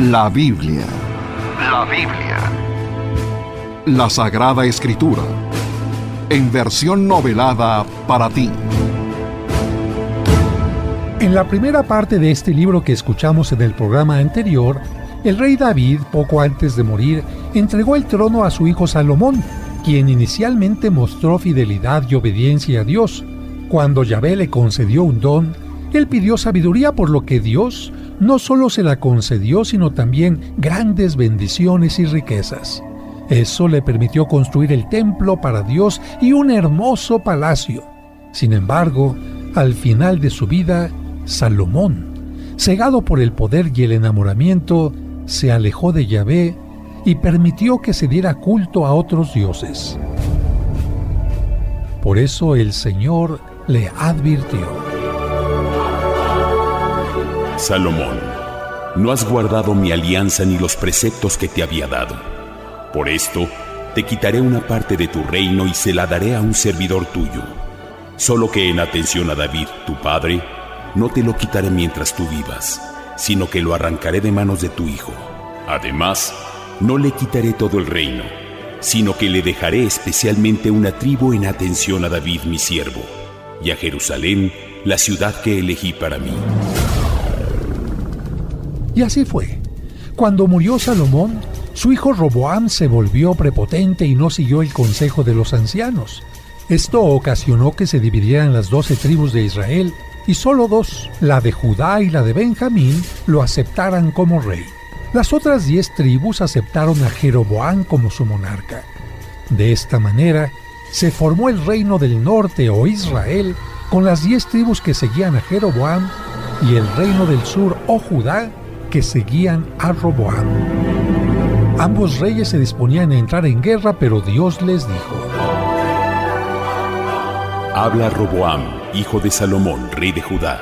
La Biblia. La Biblia. La Sagrada Escritura. En versión novelada para ti. En la primera parte de este libro que escuchamos en el programa anterior, el rey David, poco antes de morir, entregó el trono a su hijo Salomón, quien inicialmente mostró fidelidad y obediencia a Dios. Cuando Yahvé le concedió un don, él pidió sabiduría, por lo que Dios no solo se la concedió, sino también grandes bendiciones y riquezas. Eso le permitió construir el templo para Dios y un hermoso palacio. Sin embargo, al final de su vida, Salomón, cegado por el poder y el enamoramiento, se alejó de Yahvé y permitió que se diera culto a otros dioses. Por eso el Señor le advirtió: Salomón, no has guardado mi alianza ni los preceptos que te había dado. Por esto, te quitaré una parte de tu reino y se la daré a un servidor tuyo. Solo que en atención a David, tu padre, no te lo quitaré mientras tú vivas, sino que lo arrancaré de manos de tu hijo. Además, no le quitaré todo el reino, sino que le dejaré especialmente una tribu en atención a David, mi siervo, y a Jerusalén, la ciudad que elegí para mí. Y así fue. Cuando murió Salomón, su hijo Roboam se volvió prepotente y no siguió el consejo de los ancianos. Esto ocasionó que se dividieran las 12 tribus de Israel y solo 2, la de Judá y la de Benjamín, lo aceptaran como rey. Las otras 10 tribus aceptaron a Jeroboam como su monarca. De esta manera, se formó el reino del norte o Israel, con las 10 tribus que seguían a Jeroboam, y el reino del sur o Judá, que seguían a Roboam. Ambos reyes se disponían a entrar en guerra, pero Dios les dijo: Habla a Roboam, hijo de Salomón, rey de Judá,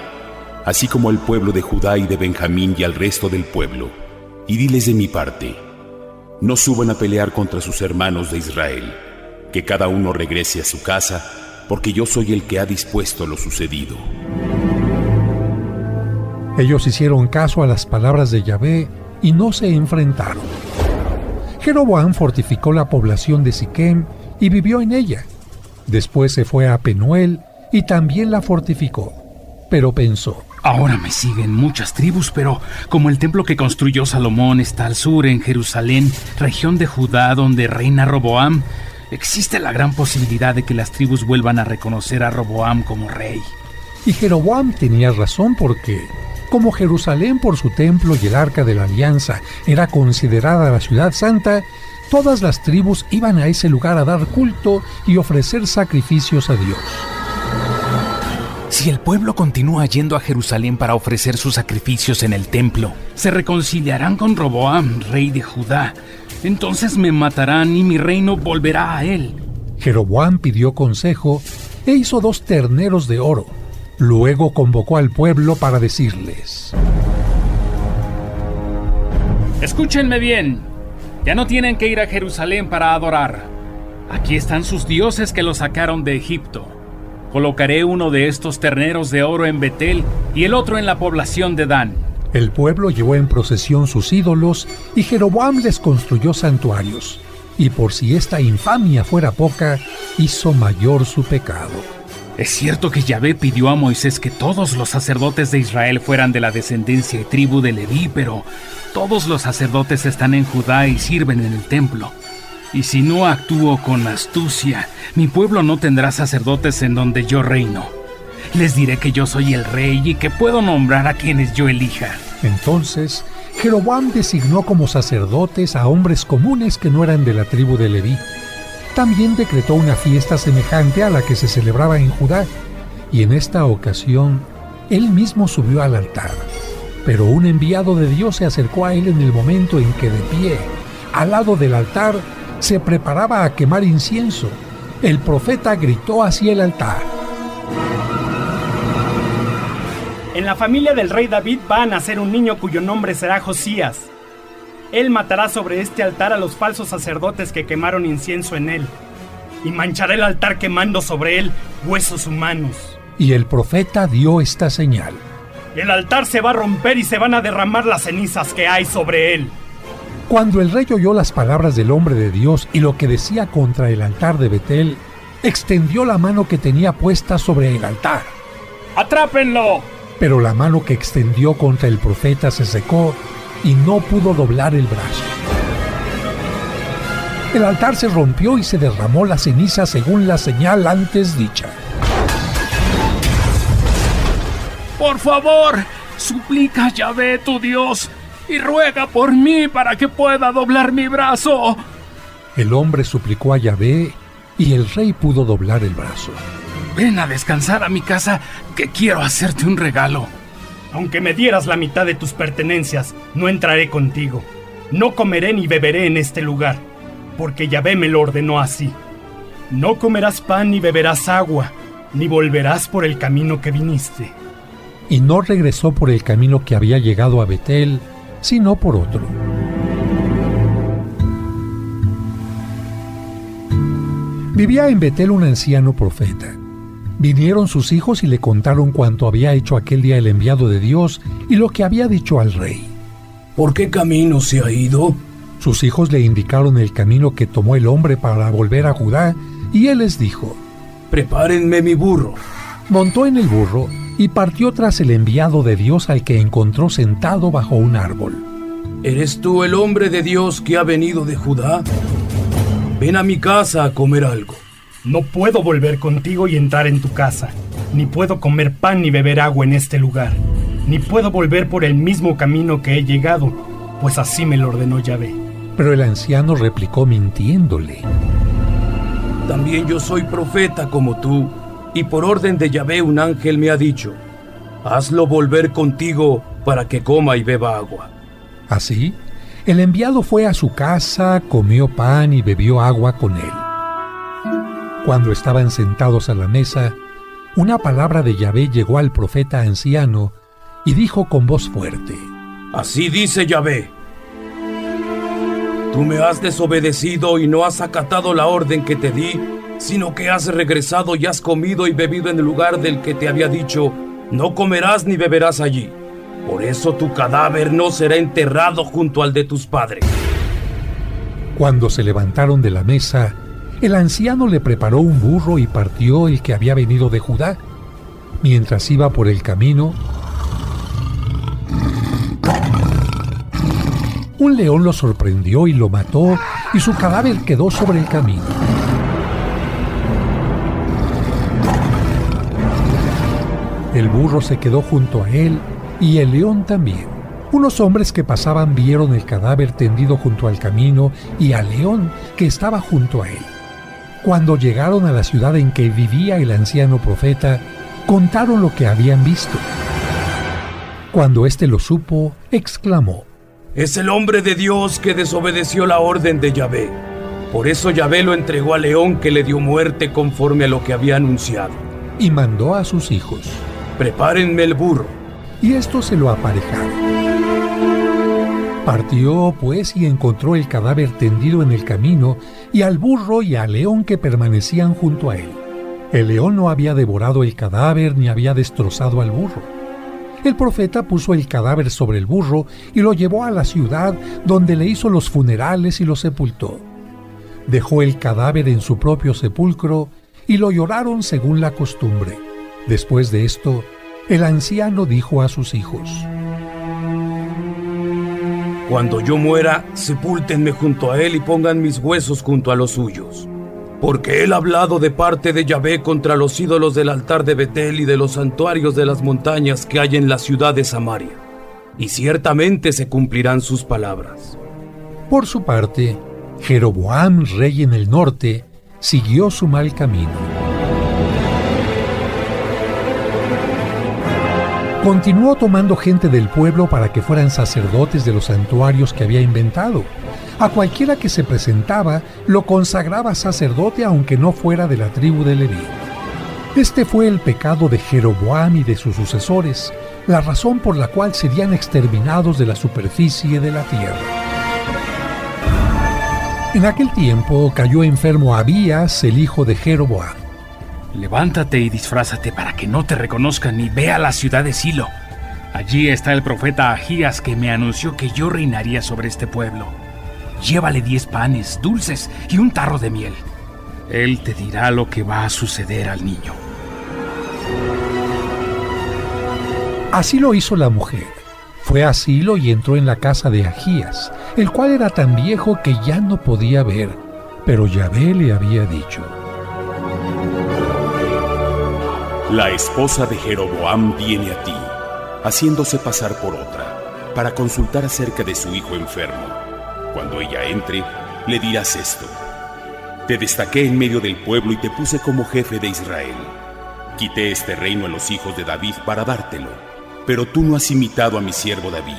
así como al pueblo de Judá y de Benjamín y al resto del pueblo, y diles de mi parte: no suban a pelear contra sus hermanos de Israel, que cada uno regrese a su casa, porque yo soy el que ha dispuesto lo sucedido. Ellos hicieron caso a las palabras de Yahvé y no se enfrentaron. Jeroboam fortificó la población de Siquem y vivió en ella. Después se fue a Penuel y también la fortificó. Pero pensó: ahora me siguen muchas tribus, pero como el templo que construyó Salomón está al sur, en Jerusalén, región de Judá donde reina Roboam, existe la gran posibilidad de que las tribus vuelvan a reconocer a Roboam como rey. Y Jeroboam tenía razón, porque como Jerusalén, por su templo y el arca de la alianza, era considerada la ciudad santa, todas las tribus iban a ese lugar a dar culto y ofrecer sacrificios a Dios. Si el pueblo continúa yendo a Jerusalén para ofrecer sus sacrificios en el templo, se reconciliarán con Roboam, rey de Judá. Entonces me matarán y mi reino volverá a él. Jeroboam pidió consejo e hizo 2 terneros de oro. Luego convocó al pueblo para decirles: escúchenme bien, ya no tienen que ir a Jerusalén para adorar. Aquí están sus dioses que los sacaron de Egipto. Colocaré uno de estos terneros de oro en Betel y el otro en la población de Dan. El pueblo llevó en procesión sus ídolos y Jeroboam les construyó santuarios. Y por si esta infamia fuera poca, hizo mayor su pecado. Es cierto que Yahvé pidió a Moisés que todos los sacerdotes de Israel fueran de la descendencia y tribu de Leví, pero todos los sacerdotes están en Judá y sirven en el templo. Y si no actúo con astucia, mi pueblo no tendrá sacerdotes en donde yo reino. Les diré que yo soy el rey y que puedo nombrar a quienes yo elija. Entonces, Jeroboam designó como sacerdotes a hombres comunes que no eran de la tribu de Leví. También decretó una fiesta semejante a la que se celebraba en Judá, y en esta ocasión, él mismo subió al altar. Pero un enviado de Dios se acercó a él en el momento en que, de pie, al lado del altar, se preparaba a quemar incienso. El profeta gritó hacia el altar: en la familia del rey David va a nacer un niño cuyo nombre será Josías. Él matará sobre este altar a los falsos sacerdotes que quemaron incienso en él, y manchará el altar quemando sobre él huesos humanos. Y el profeta dio esta señal: El altar se va a romper y se van a derramar las cenizas que hay sobre él. Cuando el rey oyó las palabras del hombre de Dios y lo que decía contra el altar de Betel, extendió la mano que tenía puesta sobre el altar. ¡Atrápenlo! Pero la mano que extendió contra el profeta se secó y no pudo doblar el brazo. El altar se rompió y se derramó la ceniza según la señal antes dicha. Por favor, suplica a Yahvé tu Dios y ruega por mí para que pueda doblar mi brazo. El hombre suplicó a Yahvé y el rey pudo doblar el brazo. Ven a descansar a mi casa, que quiero hacerte un regalo. Aunque me dieras la mitad de tus pertenencias, no entraré contigo. No comeré ni beberé en este lugar, porque Yahvé me lo ordenó así. No comerás pan ni beberás agua, ni volverás por el camino que viniste. Y no regresó por el camino que había llegado a Betel, sino por otro. Vivía en Betel un anciano profeta. Vinieron sus hijos y le contaron cuanto había hecho aquel día el enviado de Dios y lo que había dicho al rey. ¿Por qué camino se ha ido? Sus hijos le indicaron el camino que tomó el hombre para volver a Judá, y él les dijo: Prepárenme mi burro. Montó en el burro y partió tras el enviado de Dios, al que encontró sentado bajo un árbol. ¿Eres tú el hombre de Dios que ha venido de Judá? Ven a mi casa a comer algo. No puedo volver contigo y entrar en tu casa, ni puedo comer pan ni beber agua en este lugar, ni puedo volver por el mismo camino que he llegado, pues así me lo ordenó Yahvé. Pero el anciano replicó mintiéndole: También yo soy profeta como tú, y por orden de Yahvé un ángel me ha dicho: hazlo volver contigo para que coma y beba agua. Así, el enviado fue a su casa, comió pan y bebió agua con él. Cuando estaban sentados a la mesa, una palabra de Yahvé llegó al profeta anciano y dijo con voz fuerte: Así dice Yahvé: Tú me has desobedecido y no has acatado la orden que te di, sino que has regresado y has comido y bebido en el lugar del que te había dicho: no comerás ni beberás allí. Por eso tu cadáver no será enterrado junto al de tus padres. Cuando se levantaron de la mesa, el anciano le preparó un burro y partió el que había venido de Judá. Mientras iba por el camino, un león lo sorprendió y lo mató, y su cadáver quedó sobre el camino. El burro se quedó junto a él y el león también. Unos hombres que pasaban vieron el cadáver tendido junto al camino y al león que estaba junto a él. Cuando llegaron a la ciudad en que vivía el anciano profeta, contaron lo que habían visto. Cuando éste lo supo, exclamó: Es el hombre de Dios que desobedeció la orden de Yahvé. Por eso Yahvé lo entregó al león, que le dio muerte conforme a lo que había anunciado. Y mandó a sus hijos: Prepárenme el burro. Y estos se lo aparejaron. Partió, pues, y encontró el cadáver tendido en el camino, y al burro y al león que permanecían junto a él. El león no había devorado el cadáver ni había destrozado al burro. El profeta puso el cadáver sobre el burro y lo llevó a la ciudad, donde le hizo los funerales y lo sepultó. Dejó el cadáver en su propio sepulcro y lo lloraron según la costumbre. Después de esto, el anciano dijo a sus hijos: Cuando yo muera, sepúltenme junto a él y pongan mis huesos junto a los suyos. Porque él ha hablado de parte de Yahvé contra los ídolos del altar de Betel y de los santuarios de las montañas que hay en la ciudad de Samaria. Y ciertamente se cumplirán sus palabras. Por su parte, Jeroboam, rey en el norte, siguió su mal camino. Continuó tomando gente del pueblo para que fueran sacerdotes de los santuarios que había inventado. A cualquiera que se presentaba, lo consagraba sacerdote aunque no fuera de la tribu de Leví. Este fue el pecado de Jeroboam y de sus sucesores, la razón por la cual serían exterminados de la superficie de la tierra. En aquel tiempo cayó enfermo Abías, el hijo de Jeroboam. Levántate y disfrázate para que no te reconozcan y ve a la ciudad de Silo. Allí está el profeta Ahías que me anunció que yo reinaría sobre este pueblo. Llévale 10 panes dulces y un tarro de miel. Él te dirá lo que va a suceder al niño. Así lo hizo la mujer. Fue a Silo y entró en la casa de Ahías, el cual era tan viejo que ya no podía ver, pero Yahvé le había dicho: La esposa de Jeroboam viene a ti, haciéndose pasar por otra, para consultar acerca de su hijo enfermo. Cuando ella entre, le dirás esto: Te destaqué en medio del pueblo y te puse como jefe de Israel. Quité este reino a los hijos de David para dártelo, pero tú no has imitado a mi siervo David.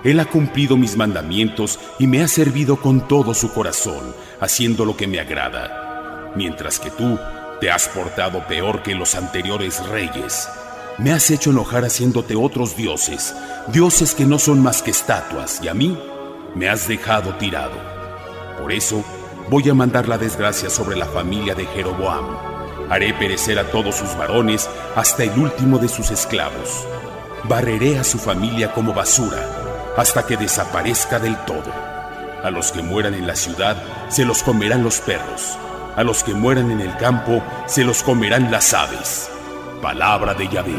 Él ha cumplido mis mandamientos y me ha servido con todo su corazón, haciendo lo que me agrada. Mientras que tú te has portado peor que los anteriores reyes. Me has hecho enojar haciéndote otros dioses, dioses que no son más que estatuas, y a mí me has dejado tirado. Por eso voy a mandar la desgracia sobre la familia de Jeroboam. Haré perecer a todos sus varones hasta el último de sus esclavos. Barreré a su familia como basura hasta que desaparezca del todo. A los que mueran en la ciudad se los comerán los perros. A los que mueran en el campo se los comerán las aves. Palabra de Yahvé.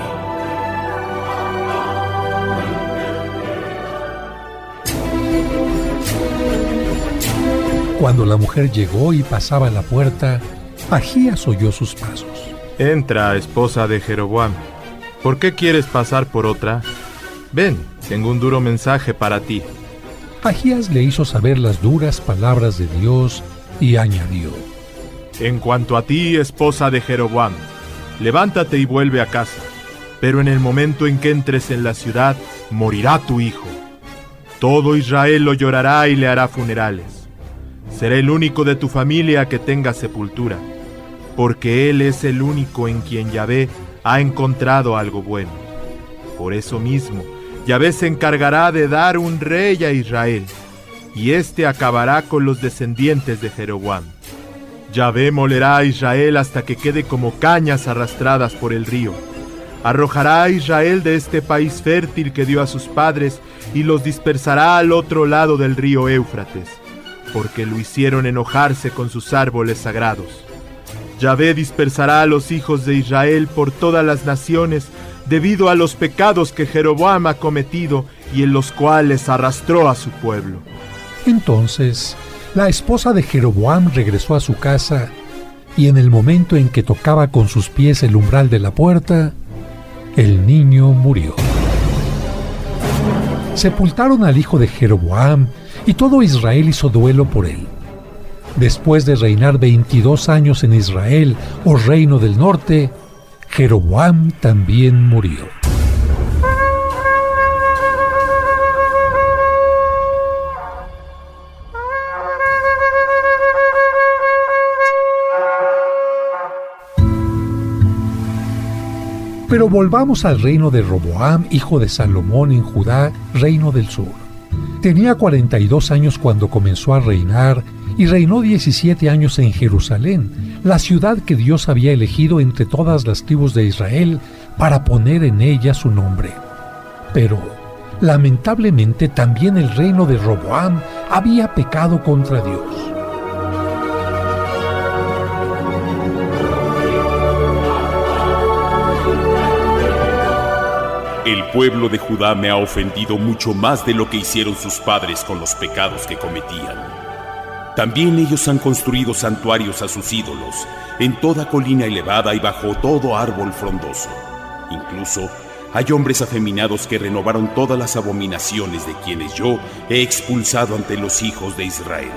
Cuando la mujer llegó y pasaba la puerta, Ahías oyó sus pasos. Entra, esposa de Jeroboam. ¿Por qué quieres pasar por otra? Ven, tengo un duro mensaje para ti. Ahías le hizo saber las duras palabras de Dios y añadió: En cuanto a ti, esposa de Jeroboam, levántate y vuelve a casa, pero en el momento en que entres en la ciudad, morirá tu hijo. Todo Israel lo llorará y le hará funerales. Será el único de tu familia que tenga sepultura, porque él es el único en quien Yahvé ha encontrado algo bueno. Por eso mismo, Yahvé se encargará de dar un rey a Israel, y éste acabará con los descendientes de Jeroboam. Yahvé molerá a Israel hasta que quede como cañas arrastradas por el río. Arrojará a Israel de este país fértil que dio a sus padres y los dispersará al otro lado del río Éufrates, porque lo hicieron enojarse con sus árboles sagrados. Yahvé dispersará a los hijos de Israel por todas las naciones debido a los pecados que Jeroboam ha cometido y en los cuales arrastró a su pueblo. Entonces, la esposa de Jeroboam regresó a su casa, y en el momento en que tocaba con sus pies el umbral de la puerta, el niño murió. Sepultaron al hijo de Jeroboam, y todo Israel hizo duelo por él. Después de reinar 22 años en Israel, o reino del norte, Jeroboam también murió. Pero volvamos al reino de Roboam, hijo de Salomón en Judá, reino del sur. Tenía 42 años cuando comenzó a reinar y reinó 17 años en Jerusalén, la ciudad que Dios había elegido entre todas las tribus de Israel para poner en ella su nombre. Pero, lamentablemente, también el reino de Roboam había pecado contra Dios. El pueblo de Judá me ha ofendido mucho más de lo que hicieron sus padres con los pecados que cometían. También ellos han construido santuarios a sus ídolos, en toda colina elevada y bajo todo árbol frondoso. Incluso hay hombres afeminados que renovaron todas las abominaciones de quienes yo he expulsado ante los hijos de Israel.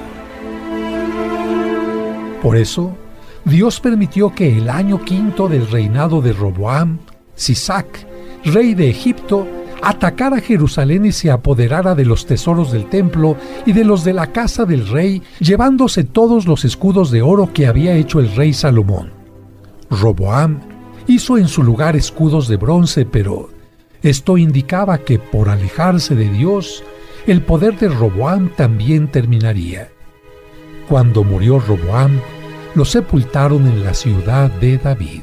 Por eso, Dios permitió que el año 5 del reinado de Roboam, Sisac, rey de Egipto, atacara Jerusalén y se apoderara de los tesoros del templo y de los de la casa del rey, llevándose todos los escudos de oro que había hecho el rey Salomón. Roboam hizo en su lugar escudos de bronce, pero esto indicaba que por alejarse de Dios, el poder de Roboam también terminaría. Cuando murió Roboam, lo sepultaron en la ciudad de David.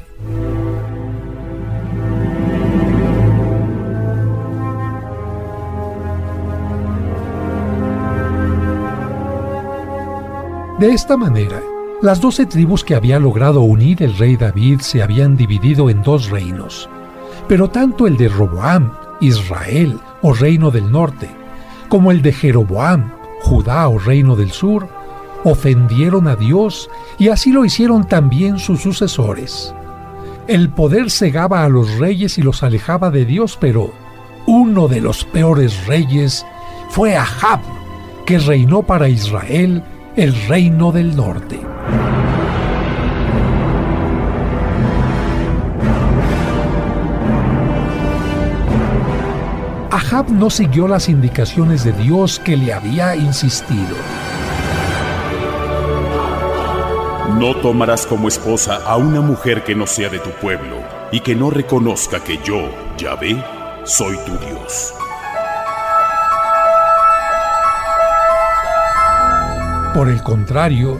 De esta manera, las 12 tribus que había logrado unir el rey David se habían dividido en 2 reinos. Pero tanto el de Roboam, Israel o reino del norte, como el de Jeroboam, Judá o reino del sur, ofendieron a Dios y así lo hicieron también sus sucesores. El poder cegaba a los reyes y los alejaba de Dios, pero uno de los peores reyes fue Ahab, que reinó para Israel, el reino del norte. Ahab no siguió las indicaciones de Dios que le había insistido. No tomarás como esposa a una mujer que no sea de tu pueblo y que no reconozca que yo, Yahvé, soy tu Dios. Por el contrario,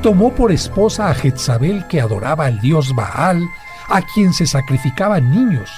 tomó por esposa a Jezabel, que adoraba al dios Baal, a quien se sacrificaban niños.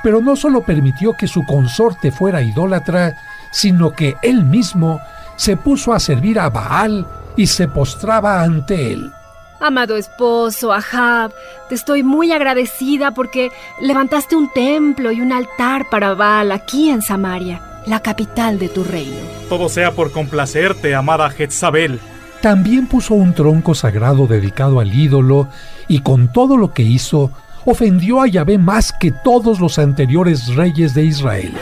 Pero no solo permitió que su consorte fuera idólatra, sino que él mismo se puso a servir a Baal y se postraba ante él. Amado esposo, Ahab, te estoy muy agradecida porque levantaste un templo y un altar para Baal aquí en Samaria, la capital de tu reino. Todo sea por complacerte, amada Jezabel. También puso un tronco sagrado dedicado al ídolo y con todo lo que hizo, ofendió a Yahvé más que todos los anteriores reyes de Israel.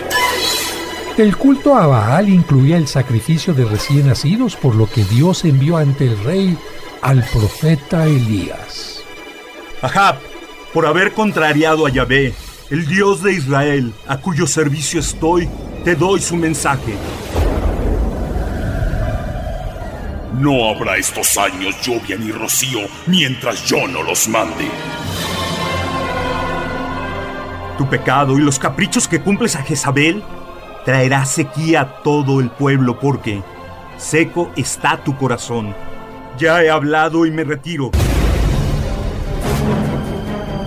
El culto a Baal incluía el sacrificio de recién nacidos, por lo que Dios envió ante el rey al profeta Elías. Ahab, por haber contrariado a Yahvé, el Dios de Israel, a cuyo servicio estoy, te doy su mensaje. No habrá estos años lluvia ni rocío mientras yo no los mande. Tu pecado y los caprichos que cumples a Jezabel traerá sequía a todo el pueblo, porque seco está tu corazón. Ya he hablado y me retiro.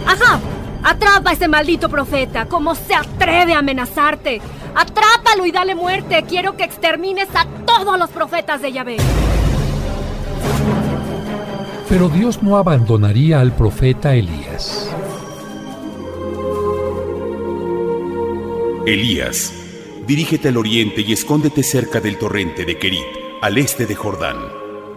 ¡Ahab! ¡Atrapa a ese maldito profeta! ¿Cómo se atreve a amenazarte? ¡Atrápalo y dale muerte! ¡Quiero que extermines a todos los profetas de Yahvé! Pero Dios no abandonaría al profeta Elías. Elías, dirígete al oriente y escóndete cerca del torrente de Kerit, al este de Jordán.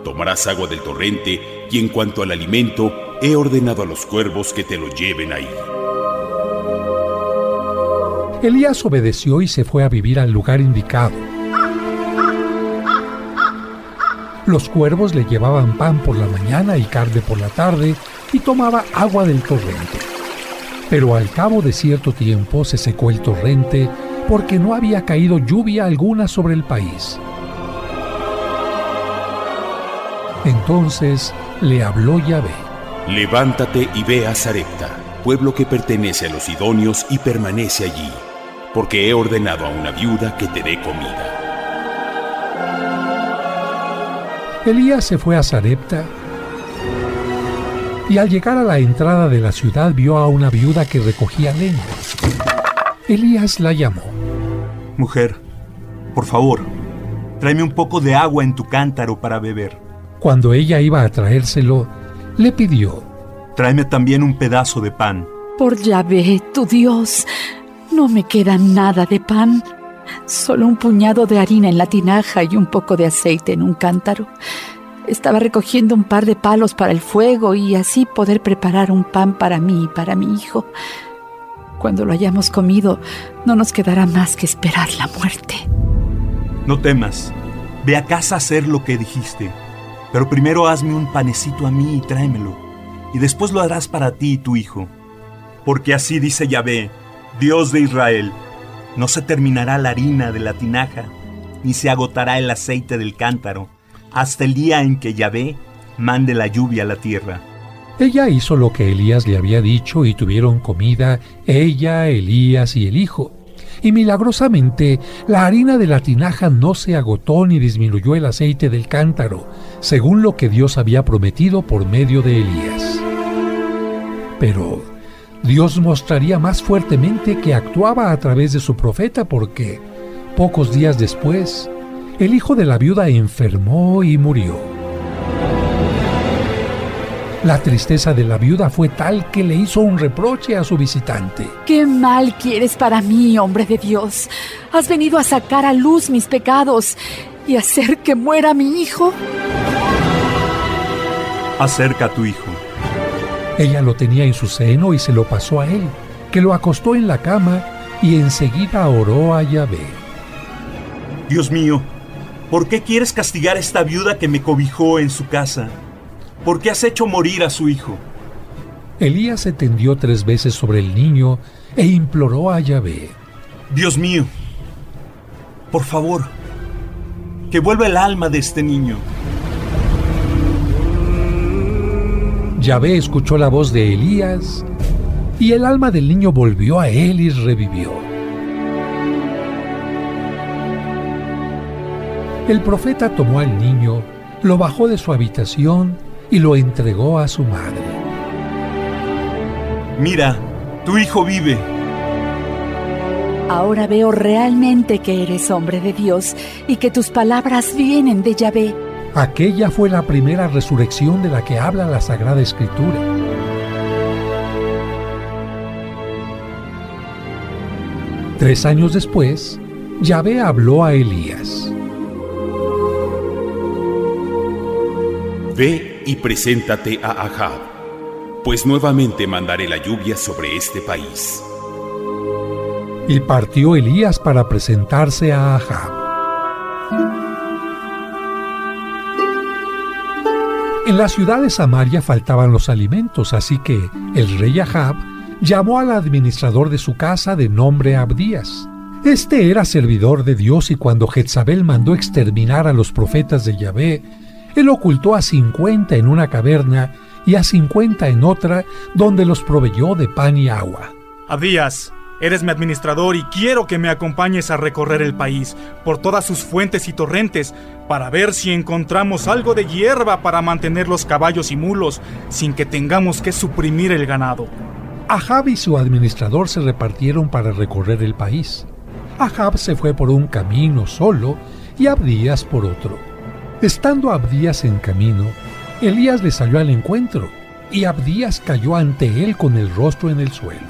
Tomarás agua del torrente y en cuanto al alimento, he ordenado a los cuervos que te lo lleven ahí. Elías obedeció y se fue a vivir al lugar indicado. Los cuervos le llevaban pan por la mañana y carne por la tarde y tomaba agua del torrente. Pero al cabo de cierto tiempo se secó el torrente porque no había caído lluvia alguna sobre el país. Entonces le habló Yahvé. Levántate y ve a Sarepta, pueblo que pertenece a los sidonios, y permanece allí, porque he ordenado a una viuda que te dé comida. Elías se fue a Sarepta y al llegar a la entrada de la ciudad vio a una viuda que recogía leña. Elías la llamó. Mujer, por favor, tráeme un poco de agua en tu cántaro para beber. Cuando ella iba a traérselo, le pidió: tráeme también un pedazo de pan. Por Yahvé, tu Dios, no me queda nada de pan. Solo un puñado de harina en la tinaja y un poco de aceite en un cántaro. Estaba recogiendo un par de palos para el fuego y así poder preparar un pan para mí y para mi hijo. Cuando lo hayamos comido, no nos quedará más que esperar la muerte. No temas. Ve a casa a hacer lo que dijiste. Pero primero hazme un panecito a mí y tráemelo. Y después lo harás para ti y tu hijo. Porque así dice Yahvé, Dios de Israel: no se terminará la harina de la tinaja, ni se agotará el aceite del cántaro, hasta el día en que Yahvé mande la lluvia a la tierra. Ella hizo lo que Elías le había dicho y tuvieron comida, ella, Elías y el hijo. Y milagrosamente, la harina de la tinaja no se agotó ni disminuyó el aceite del cántaro, según lo que Dios había prometido por medio de Elías. Pero Dios mostraría más fuertemente que actuaba a través de su profeta, porque pocos días después, el hijo de la viuda enfermó y murió. La tristeza de la viuda fue tal que le hizo un reproche a su visitante. ¿Qué mal quieres para mí, hombre de Dios? ¿Has venido a sacar a luz mis pecados y hacer que muera mi hijo? Acerca a tu hijo. Ella lo tenía en su seno y se lo pasó a él, que lo acostó en la cama y enseguida oró a Yahvé. Dios mío, ¿por qué quieres castigar a esta viuda que me cobijó en su casa? ¿Por qué has hecho morir a su hijo? Elías se tendió 3 veces sobre el niño e imploró a Yahvé. Dios mío, por favor, que vuelva el alma de este niño. Yahvé escuchó la voz de Elías y el alma del niño volvió a él y revivió. El profeta tomó al niño, lo bajó de su habitación y lo entregó a su madre. Mira, tu hijo vive. Ahora veo realmente que eres hombre de Dios y que tus palabras vienen de Yahvé. Aquella fue la primera resurrección de la que habla la Sagrada Escritura. Tres años después, Yahvé habló a Elías. Ve y preséntate a Ahab, pues nuevamente mandaré la lluvia sobre este país. Y partió Elías para presentarse a Ahab. En la ciudad de Samaria faltaban los alimentos, así que el rey Ahab llamó al administrador de su casa de nombre Abdías. Este era servidor de Dios y cuando Jezabel mandó exterminar a los profetas de Yahvé, él ocultó a 50 en una caverna y a 50 en otra, donde los proveyó de pan y agua. Abdías, eres mi administrador y quiero que me acompañes a recorrer el país por todas sus fuentes y torrentes para ver si encontramos algo de hierba para mantener los caballos y mulos sin que tengamos que suprimir el ganado. Ahab y su administrador se repartieron para recorrer el país. Ahab se fue por un camino solo y Abdías por otro. Estando Abdías en camino, Elías le salió al encuentro y Abdías cayó ante él con el rostro en el suelo.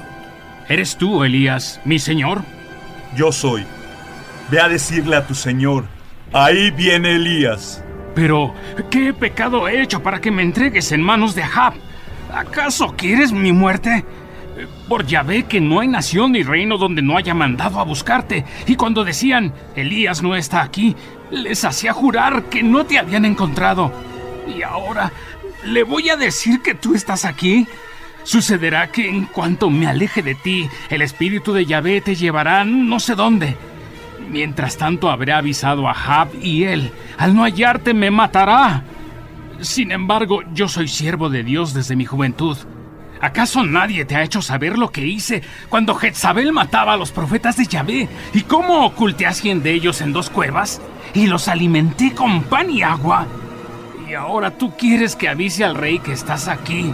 ¿Eres tú, Elías, mi señor? Yo soy. Ve a decirle a tu señor, ahí viene Elías. Pero, ¿qué pecado he hecho para que me entregues en manos de Ahab? ¿Acaso quieres mi muerte? Por Yahvé que no hay nación ni reino donde no haya mandado a buscarte. Y cuando decían, Elías no está aquí, les hacía jurar que no te habían encontrado. Y ahora, ¿le voy a decir que tú estás aquí? Sucederá que en cuanto me aleje de ti, el espíritu de Yahvé te llevará no sé dónde. Mientras tanto habré avisado a Ahab y él, al no hallarte, me matará. Sin embargo, yo soy siervo de Dios desde mi juventud. ¿Acaso nadie te ha hecho saber lo que hice cuando Jezabel mataba a los profetas de Yahvé? ¿Y cómo oculté a 100 de ellos en 2 cuevas? Y los alimenté con pan y agua. Y ahora tú quieres que avise al rey que estás aquí.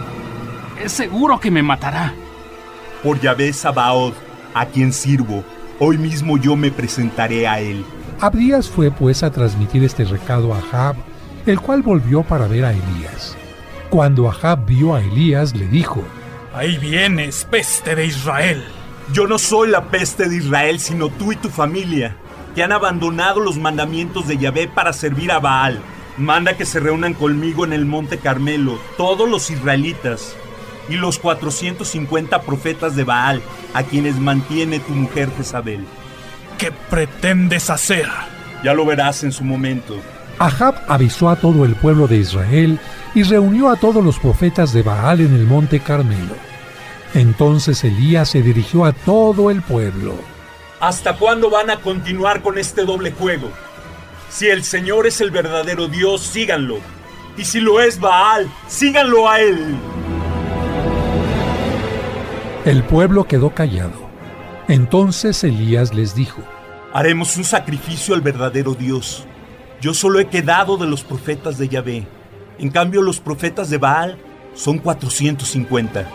Es seguro que me matará. Por Yahvé Sabaoth, a quien sirvo, hoy mismo yo me presentaré a él. Abdías fue pues a transmitir este recado a Ahab, el cual volvió para ver a Elías. Cuando Ahab vio a Elías, le dijo: Ahí vienes, peste de Israel. Yo no soy la peste de Israel, sino tú y tu familia, que han abandonado los mandamientos de Yahvé para servir a Baal. Manda que se reúnan conmigo en el monte Carmelo, todos los israelitas, y los 450 profetas de Baal, a quienes mantiene tu mujer Jezabel. ¿Qué pretendes hacer? Ya lo verás en su momento. Ahab avisó a todo el pueblo de Israel y reunió a todos los profetas de Baal en el monte Carmelo. Entonces Elías se dirigió a todo el pueblo. ¿Hasta cuándo van a continuar con este doble juego? Si el Señor es el verdadero Dios, síganlo. Y si lo es Baal, síganlo a él. El pueblo quedó callado. Entonces Elías les dijo: Haremos un sacrificio al verdadero Dios. Yo solo he quedado de los profetas de Yahvé. En cambio, los profetas de Baal son 450.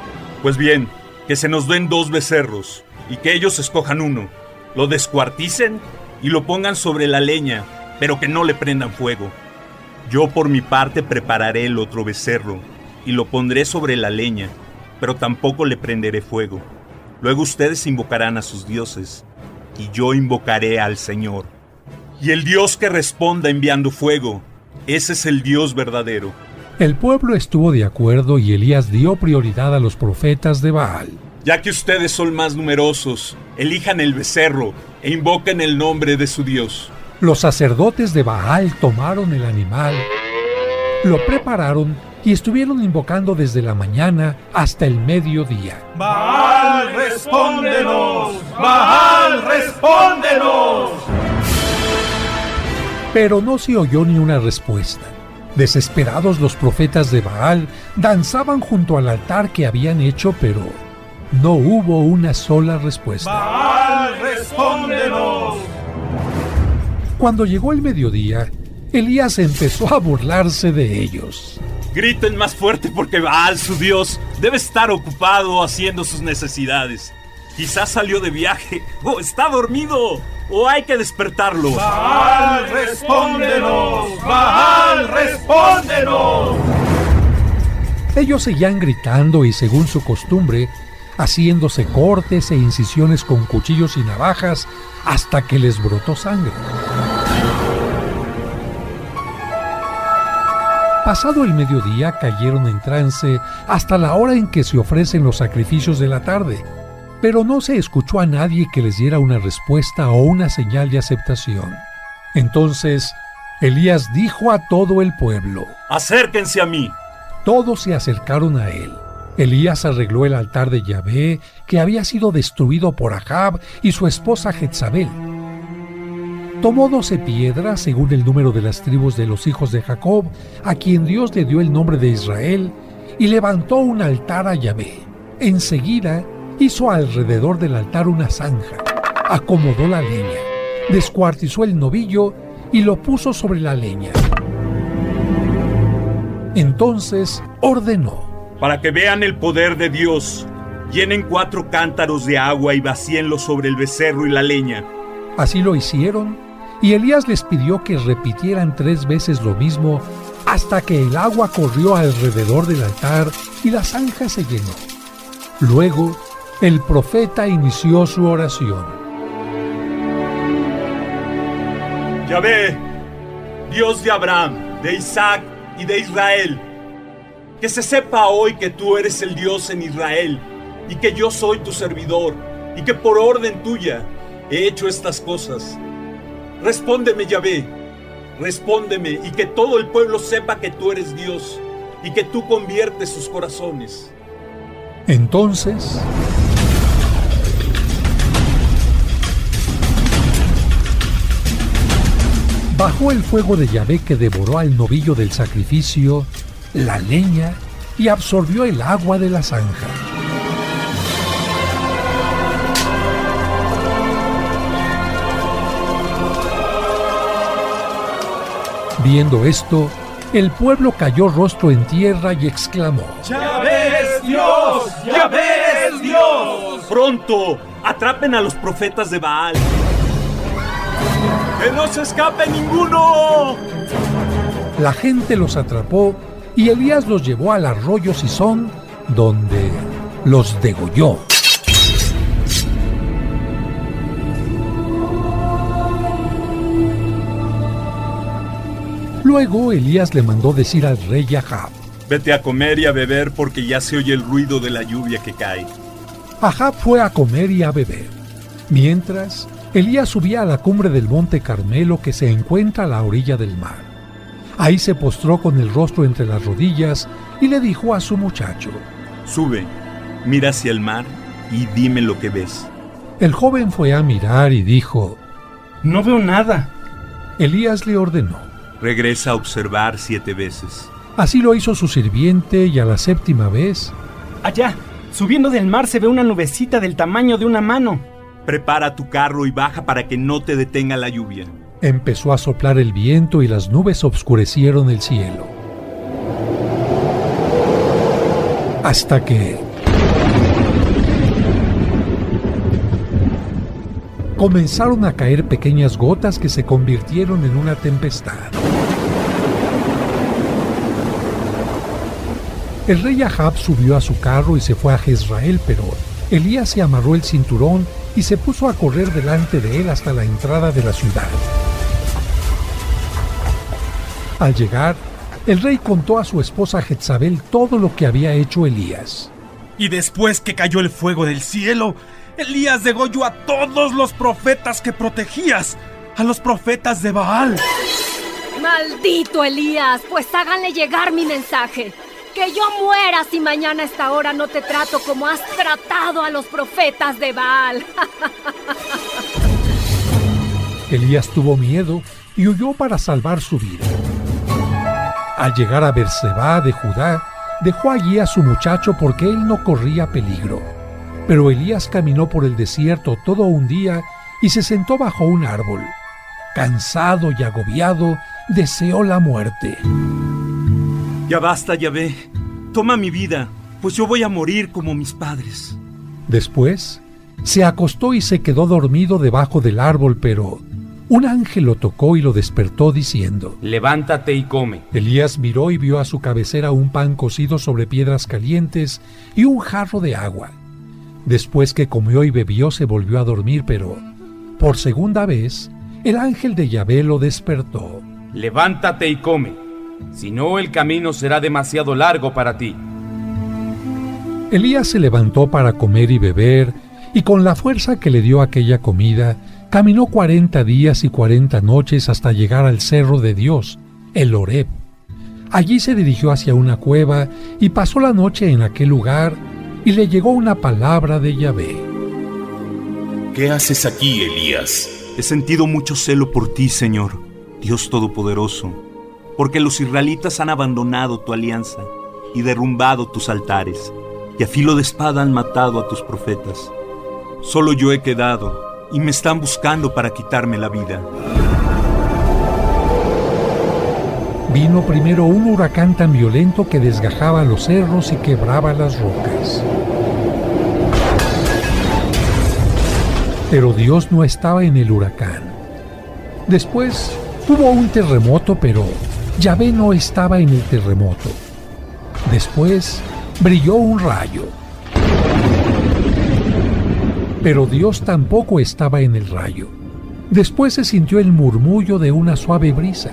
Pues bien, que se nos den 2 becerros y que ellos escojan uno. Lo descuarticen y lo pongan sobre la leña, pero que no le prendan fuego. Yo por mi parte prepararé el otro becerro y lo pondré sobre la leña, pero tampoco le prenderé fuego. Luego ustedes invocarán a sus dioses, y yo invocaré al Señor. Y el Dios que responda enviando fuego, ese es el Dios verdadero. El pueblo estuvo de acuerdo y Elías dio prioridad a los profetas de Baal. Ya que ustedes son más numerosos, elijan el becerro e invoquen el nombre de su Dios. Los sacerdotes de Baal tomaron el animal, lo prepararon y estuvieron invocando desde la mañana hasta el mediodía. ¡Baal, respóndenos! ¡Baal, respóndenos! Pero no se oyó ni una respuesta. Desesperados, los profetas de Baal danzaban junto al altar que habían hecho, pero no hubo una sola respuesta. ¡Baal, respóndenos! Cuando llegó el mediodía, Elías empezó a burlarse de ellos. Griten más fuerte porque Baal, su Dios, debe estar ocupado haciendo sus necesidades. Quizás salió de viaje, o está dormido, o hay que despertarlo. ¡Baal, respóndenos! ¡Baal, respóndenos! Ellos seguían gritando y, según su costumbre, haciéndose cortes e incisiones con cuchillos y navajas hasta que les brotó sangre. Pasado el mediodía, cayeron en trance hasta la hora en que se ofrecen los sacrificios de la tarde, pero no se escuchó a nadie que les diera una respuesta o una señal de aceptación. Entonces, Elías dijo a todo el pueblo: ¡acérquense a mí! Todos se acercaron a él. Elías arregló el altar de Yahvé, que había sido destruido por Ahab y su esposa Jezabel. Tomó 12 piedras, según el número de las tribus de los hijos de Jacob, a quien Dios le dio el nombre de Israel, y levantó un altar a Yahvé. Enseguida hizo alrededor del altar una zanja, acomodó la leña, descuartizó el novillo y lo puso sobre la leña. Entonces ordenó: para que vean el poder de Dios, llenen 4 cántaros de agua y vacíenlos sobre el becerro y la leña. Así lo hicieron, y Elías les pidió que repitieran 3 veces lo mismo hasta que el agua corrió alrededor del altar y la zanja se llenó. Luego, el profeta inició su oración. Yahvé, Dios de Abraham, de Isaac y de Israel, que se sepa hoy que tú eres el Dios en Israel y que yo soy tu servidor y que por orden tuya he hecho estas cosas. Respóndeme, Yahvé, respóndeme, y que todo el pueblo sepa que tú eres Dios y que tú conviertes sus corazones. Entonces bajó el fuego de Yahvé, que devoró al novillo del sacrificio, la leña y absorbió el agua de la zanja. Viendo esto, el pueblo cayó rostro en tierra y exclamó: ¡Yahvé es Dios! ¡Yahvé es Dios! ¡Pronto! ¡Atrapen a los profetas de Baal! ¡Que no se escape ninguno! La gente los atrapó y Elías los llevó al arroyo Sison, donde los degolló. Luego Elías le mandó decir al rey Ahab: vete a comer y a beber porque ya se oye el ruido de la lluvia que cae. Ahab fue a comer y a beber. Mientras, Elías subía a la cumbre del monte Carmelo, que se encuentra a la orilla del mar. Ahí se postró con el rostro entre las rodillas y le dijo a su muchacho: sube, mira hacia el mar y dime lo que ves. El joven fue a mirar y dijo: no veo nada. Elías le ordenó: regresa a observar 7 veces. Así lo hizo su sirviente, y a la 7ª vez, allá, subiendo del mar, se ve una nubecita del tamaño de una mano. Prepara tu carro y baja para que no te detenga la lluvia. Empezó a soplar el viento y las nubes obscurecieron el cielo. Hasta que comenzaron a caer pequeñas gotas que se convirtieron en una tempestad. El rey Ahab subió a su carro y se fue a Jezreel, pero Elías se amarró el cinturón y se puso a correr delante de él hasta la entrada de la ciudad. Al llegar, el rey contó a su esposa Jezabel todo lo que había hecho Elías. Y después que cayó el fuego del cielo, Elías degolló a todos los profetas que protegías, a los profetas de Baal. ¡Maldito Elías! Pues háganle llegar mi mensaje. Que yo muera si mañana a esta hora no te trato como has tratado a los profetas de Baal. Elías tuvo miedo y huyó para salvar su vida. Al llegar a Berseba de Judá, dejó allí a su muchacho porque él no corría peligro. Pero Elías caminó por el desierto todo un día y se sentó bajo un árbol. Cansado y agobiado, deseó la muerte. Ya basta, Yahvé. Toma mi vida, pues yo voy a morir como mis padres. Después, se acostó y se quedó dormido debajo del árbol, pero un ángel lo tocó y lo despertó diciendo: levántate y come. Elías miró y vio a su cabecera un pan cocido sobre piedras calientes y un jarro de agua. Después que comió y bebió, se volvió a dormir, pero por segunda vez, el ángel de Yahvé lo despertó. Levántate y come, si no el camino será demasiado largo para ti. Elías se levantó para comer y beber, y con la fuerza que le dio aquella comida, caminó 40 días y 40 noches hasta llegar al cerro de Dios, el Horeb. Allí se dirigió hacia una cueva y pasó la noche en aquel lugar, y le llegó una palabra de Yahvé. ¿Qué haces aquí, Elías? He sentido mucho celo por ti, Señor, Dios Todopoderoso, porque los israelitas han abandonado tu alianza y derrumbado tus altares, y a filo de espada han matado a tus profetas. Solo yo he quedado, y me están buscando para quitarme la vida. Vino primero un huracán tan violento que desgajaba los cerros y quebraba las rocas. Pero Dios no estaba en el huracán. Después hubo un terremoto, pero Yahvé no estaba en el terremoto. Después brilló un rayo. Pero Dios tampoco estaba en el rayo. Después se sintió el murmullo de una suave brisa.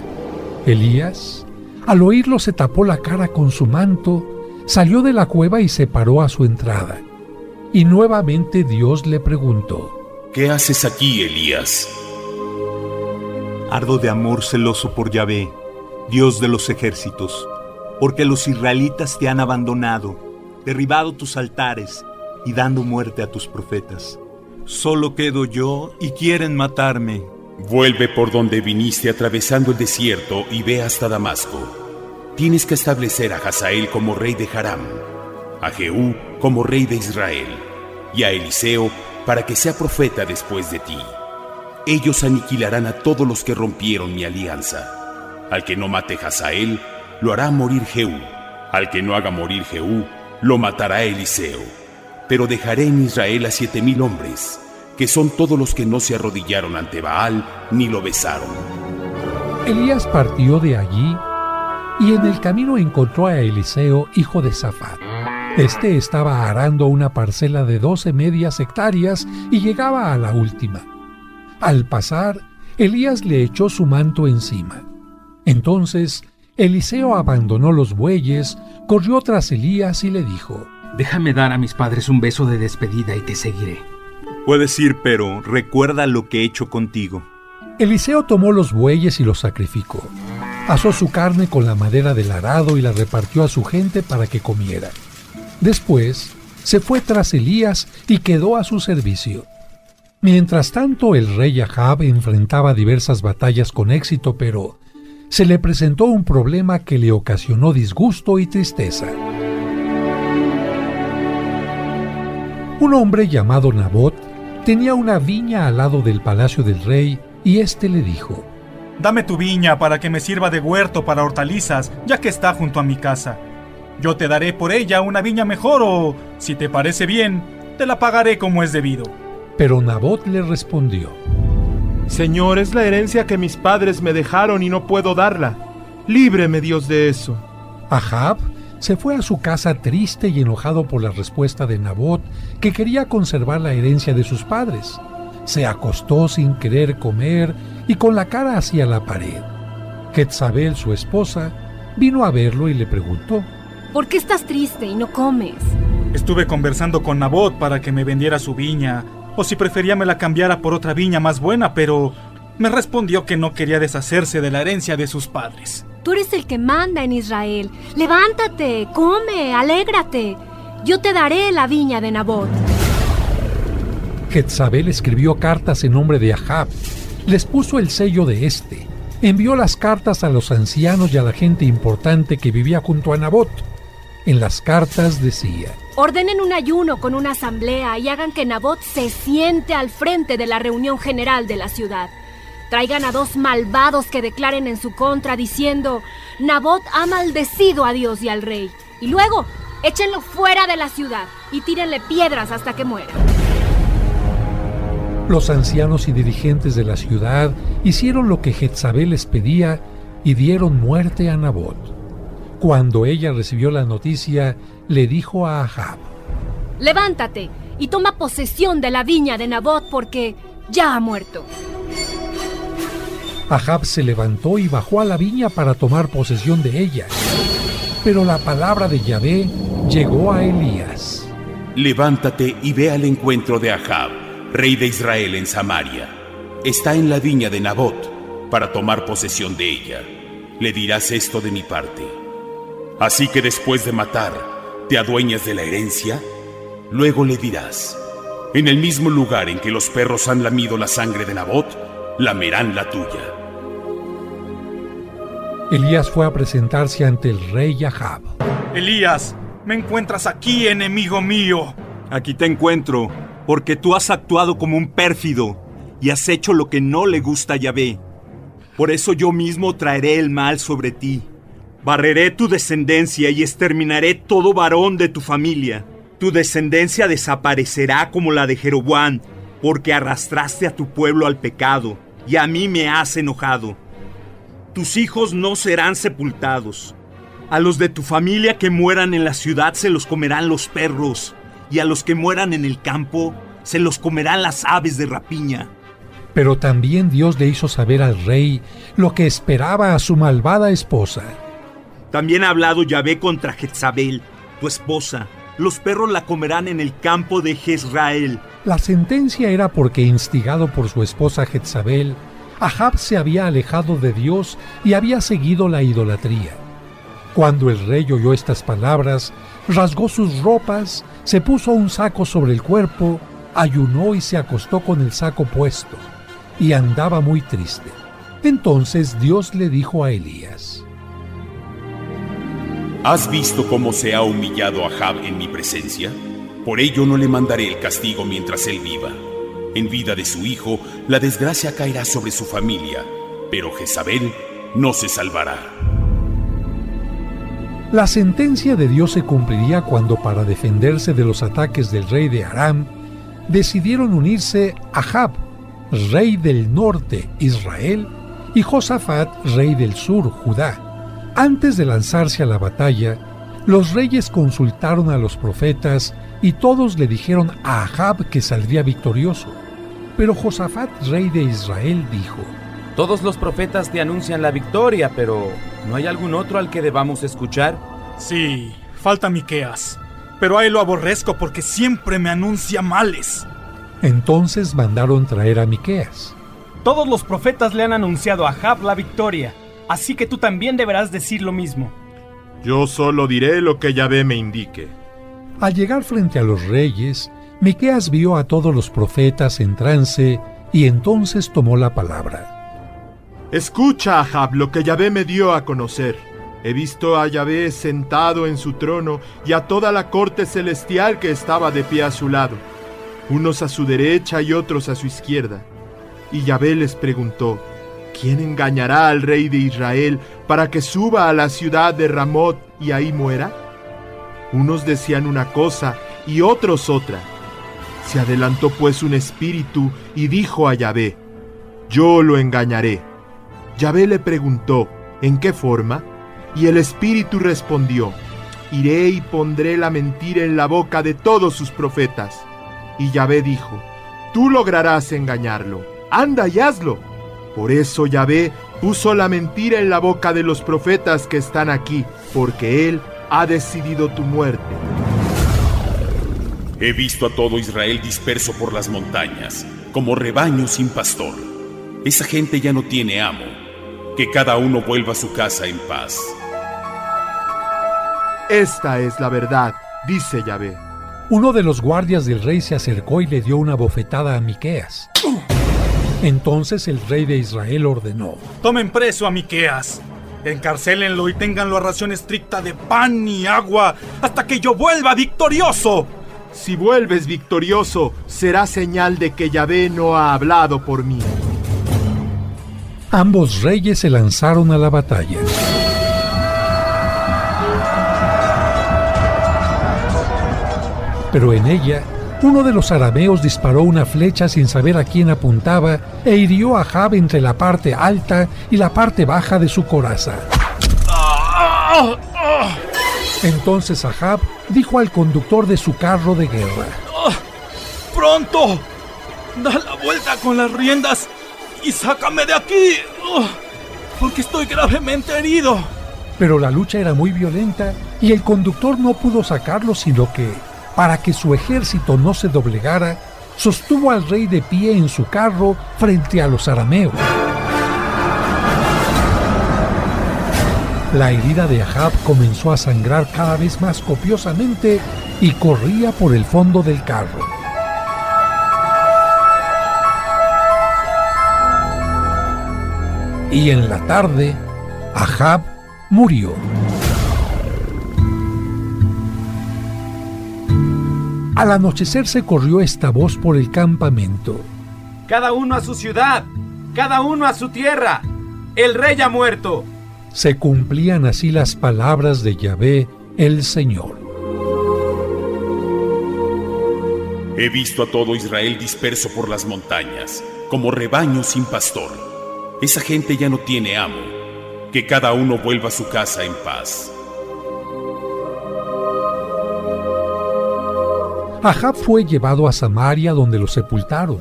Elías, al oírlo, se tapó la cara con su manto, salió de la cueva y se paró a su entrada. Y nuevamente Dios le preguntó: ¿qué haces aquí, Elías? Ardo de amor celoso por Yahvé, Dios de los ejércitos, porque los israelitas te han abandonado, derribado tus altares y dando muerte a tus profetas. Solo quedo yo y quieren matarme. Vuelve por donde viniste atravesando el desierto y ve hasta Damasco. Tienes que establecer a Hazael como rey de Aram, a Jehú como rey de Israel, y a Eliseo para que sea profeta después de ti. Ellos aniquilarán a todos los que rompieron mi alianza. Al que no mate Hazael, lo hará morir Jehú. Al que no haga morir Jehú, lo matará Eliseo. Pero dejaré en Israel a 7,000 hombres, que son todos los que no se arrodillaron ante Baal ni lo besaron. Elías partió de allí y en el camino encontró a Eliseo, hijo de Safat. Este estaba arando una parcela de 12 medias hectáreas y llegaba a la última. Al pasar, Elías le echó su manto encima. Entonces, Eliseo abandonó los bueyes, corrió tras Elías y le dijo: déjame dar a mis padres un beso de despedida y te seguiré. Puedes ir, pero recuerda lo que he hecho contigo. Eliseo tomó los bueyes y los sacrificó. Asó su carne con la madera del arado y la repartió a su gente para que comiera. Después, se fue tras Elías y quedó a su servicio. Mientras tanto, el rey Ahab enfrentaba diversas batallas con éxito, pero se le presentó un problema que le ocasionó disgusto y tristeza. Un hombre llamado Nabot tenía una viña al lado del palacio del rey, y éste le dijo: dame tu viña para que me sirva de huerto para hortalizas, ya que está junto a mi casa. Yo te daré por ella una viña mejor, o, si te parece bien, te la pagaré como es debido. Pero Nabot le respondió: Señor, es la herencia que mis padres me dejaron y no puedo darla. Líbreme, Dios, de eso. Ahab se fue a su casa triste y enojado por la respuesta de Nabot, que quería conservar la herencia de sus padres. Se acostó sin querer comer y con la cara hacia la pared. Jezabel, su esposa, vino a verlo y le preguntó: ¿por qué estás triste y no comes? Estuve conversando con Nabot para que me vendiera su viña, o si prefería me la cambiara por otra viña más buena, pero me respondió que no quería deshacerse de la herencia de sus padres. Tú eres el que manda en Israel. Levántate, come, alégrate. Yo te daré la viña de Nabot. Jezabel escribió cartas en nombre de Ahab, les puso el sello de este, envió las cartas a los ancianos y a la gente importante que vivía junto a Nabot. En las cartas decía: ordenen un ayuno con una asamblea y hagan que Nabot se siente al frente de la reunión general de la ciudad. Traigan a 2 malvados que declaren en su contra diciendo: Nabot ha maldecido a Dios y al rey. Y luego, échenlo fuera de la ciudad y tírenle piedras hasta que muera. Los ancianos y dirigentes de la ciudad hicieron lo que Jezabel les pedía y dieron muerte a Nabot. Cuando ella recibió la noticia, le dijo a Ahab: levántate y toma posesión de la viña de Nabot porque ya ha muerto. Ahab se levantó y bajó a la viña para tomar posesión de ella. Pero la palabra de Yahvé llegó a Elías: levántate y ve al encuentro de Ahab, rey de Israel en Samaria. Está en la viña de Nabot para tomar posesión de ella. Le dirás esto de mi parte: así que después de matar, te adueñas de la herencia. Luego le dirás: en el mismo lugar en que los perros han lamido la sangre de Nabot, lamerán la tuya. Elías fue a presentarse ante el rey Ahab. Elías, ¿me encuentras aquí, enemigo mío? Aquí te encuentro, porque tú has actuado como un pérfido y has hecho lo que no le gusta a Yahvé. Por eso yo mismo traeré el mal sobre ti. Barreré tu descendencia y exterminaré todo varón de tu familia. Tu descendencia desaparecerá como la de Jeroboam, porque arrastraste a tu pueblo al pecado y a mí me has enojado. Tus hijos no serán sepultados. A los de tu familia que mueran en la ciudad se los comerán los perros, y a los que mueran en el campo se los comerán las aves de rapiña. Pero también Dios le hizo saber al rey lo que esperaba a su malvada esposa. También ha hablado Yahvé contra Jezabel, tu esposa. Los perros la comerán en el campo de Jezreel. La sentencia era porque, instigado por su esposa Jezabel, Ahab se había alejado de Dios y había seguido la idolatría. Cuando el rey oyó estas palabras, rasgó sus ropas, se puso un saco sobre el cuerpo, ayunó y se acostó con el saco puesto, y andaba muy triste. Entonces Dios le dijo a Elías: ¿has visto cómo se ha humillado Ahab en mi presencia? Por ello no le mandaré el castigo mientras él viva. En vida de su hijo, la desgracia caerá sobre su familia, pero Jezabel no se salvará. La sentencia de Dios se cumpliría cuando, para defenderse de los ataques del rey de Aram, decidieron unirse Ahab, rey del norte, Israel, y Josafat, rey del sur, Judá. Antes de lanzarse a la batalla, los reyes consultaron a los profetas y todos le dijeron a Ahab que saldría victorioso. Pero Josafat, rey de Israel, dijo: todos los profetas te anuncian la victoria, pero ¿no hay algún otro al que debamos escuchar? Sí, falta Miqueas, pero a él lo aborrezco porque siempre me anuncia males. Entonces mandaron traer a Miqueas. Todos los profetas le han anunciado a Ahab la victoria, así que tú también deberás decir lo mismo. Yo solo diré lo que Yahvé me indique. Al llegar frente a los reyes, Miqueas vio a todos los profetas en trance y entonces tomó la palabra. Escucha, Ahab, lo que Yahvé me dio a conocer. He visto a Yahvé sentado en su trono y a toda la corte celestial que estaba de pie a su lado, unos a su derecha y otros a su izquierda. Y Yahvé les preguntó: ¿quién engañará al rey de Israel para que suba a la ciudad de Ramot y ahí muera? Unos decían una cosa y otros otra. Se adelantó pues un espíritu y dijo a Yahvé: yo lo engañaré. Yahvé le preguntó: ¿en qué forma? Y el espíritu respondió: iré y pondré la mentira en la boca de todos sus profetas. Y Yahvé dijo, tú lograrás engañarlo, anda y hazlo. Por eso Yahvé puso la mentira en la boca de los profetas que están aquí, porque él ha decidido tu muerte. He visto a todo Israel disperso por las montañas, como rebaño sin pastor. Esa gente ya no tiene amo. Que cada uno vuelva a su casa en paz. Esta es la verdad, dice Yahvé. Uno de los guardias del rey se acercó y le dio una bofetada a Miqueas. Entonces el rey de Israel ordenó: tomen preso a Miqueas, encarcélenlo y ténganlo a ración estricta de pan y agua hasta que yo vuelva victorioso. Si vuelves victorioso, será señal de que Yahvé no ha hablado por mí. Ambos reyes se lanzaron a la batalla. Pero en ella, uno de los arameos disparó una flecha sin saber a quién apuntaba e hirió a Ahab entre la parte alta y la parte baja de su coraza. Entonces Ahab dijo al conductor de su carro de guerra: ¡pronto! ¡Da la vuelta con las riendas y sácame de aquí! Porque estoy gravemente herido. Pero la lucha era muy violenta y el conductor no pudo sacarlo, sino que, para que su ejército no se doblegara, sostuvo al rey de pie en su carro frente a los arameos. La herida de Ahab comenzó a sangrar cada vez más copiosamente y corría por el fondo del carro. Y en la tarde, Ahab murió. Al anochecer se corrió esta voz por el campamento: cada uno a su ciudad, cada uno a su tierra, el rey ha muerto. Se cumplían así las palabras de Yahvé, el Señor. He visto a todo Israel disperso por las montañas, como rebaño sin pastor. Esa gente ya no tiene amo. Que cada uno vuelva a su casa en paz. Ahab fue llevado a Samaria, donde lo sepultaron.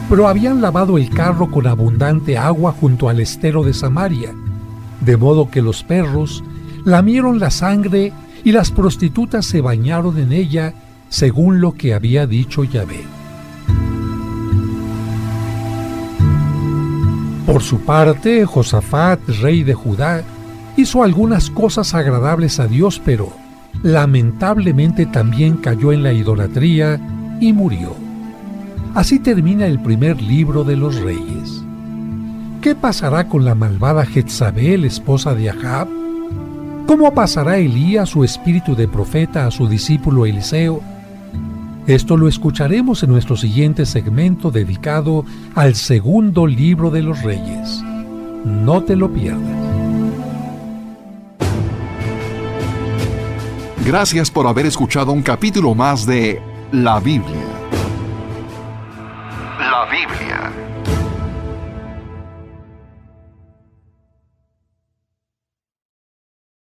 Pero habían lavado el carro con abundante agua junto al estero de Samaria, de modo que los perros lamieron la sangre y las prostitutas se bañaron en ella, según lo que había dicho Yahvé. Por su parte, Josafat, rey de Judá, hizo algunas cosas agradables a Dios, pero lamentablemente también cayó en la idolatría y murió. Así termina el primer libro de los Reyes. ¿Qué pasará con la malvada Jezabel, esposa de Ahab? ¿Cómo pasará Elías, su espíritu de profeta, a su discípulo Eliseo? Esto lo escucharemos en nuestro siguiente segmento dedicado al segundo libro de los Reyes. No te lo pierdas. Gracias por haber escuchado un capítulo más de La Biblia.